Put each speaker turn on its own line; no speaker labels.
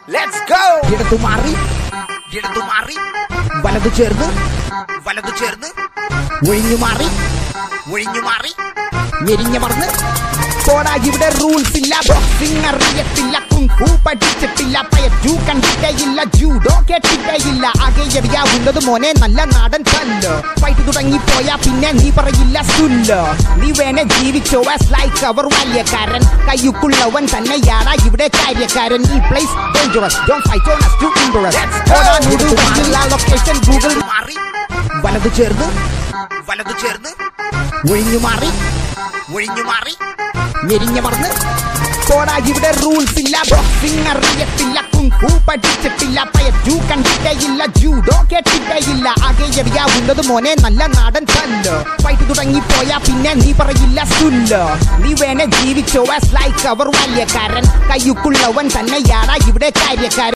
Let's go.
ഇടതു മാറി വലതു ചേർന്ന് ഒഴിഞ്ഞു മാറി ഞെരിഞ്ഞമർന്ന് പോടാ ഇവിടെ റൂൾസ് ഇല്ല ബോക്സിംഗ് അറിയത്തില്ല കുങ്ഫു പഠിച്ചിട്ടില്ല പയറ്റു കണ്ടിട്ടേയില്ല ജൂഡോ കേട്ടിട്ടേയില്ല ആകെ എറിയാവുന്നത് മോനെ നല്ല നാടൻ കല്ല് ഫൈറ്റ് തുടങ്ങിപ്പോയാ പിന്നെ നീ പറയില്ല സുല്ല് നീ വേണേ ജീവിച്ചോ ആസ് ലൈക്ക് അവർ ബാല്യക്കാരൻ കയ്യുക്കുള്ളവൻ തന്നെയാടാ ഇവിടെ കാര്യക്കാരൻ ഈ place dangerous don't fight on us to embarrass പോടാ നുഡു വന്നില്ല ലൊക്കേഷൻ ഗൂഗിൾ വലതു ചേർന്ന് ഒഴിഞ്ഞു മാറി ഞെരിഞ്ഞമർന്ന് പോടാ ഇവിടെ റൂൾസ് ഇല്ല ബോക്സിംഗ് അറിയത്തില്ല കുങ്ഫു പഠിച്ചിട്ടില്ല പയറ്റു കണ്ടിട്ടേയില്ല ജൂഡോ കേട്ടിട്ടേയില്ല ആകെ എറിയാവുന്നത് മോനെ നല്ല നാടൻ കല്ല് ഫൈറ്റ് തുടങ്ങിപ്പോയാ പിന്നെ നീ പറയില്ല സുല്ല് നീ വേണേ ജീവിച്ചോ ആസ് ലൈക്ക് അവർ ബാല്യക്കാരൻ കയ്യുക്കുള്ളവൻ തന്നെയാടാ ഇവിടെ കാര്യക്കാരൻ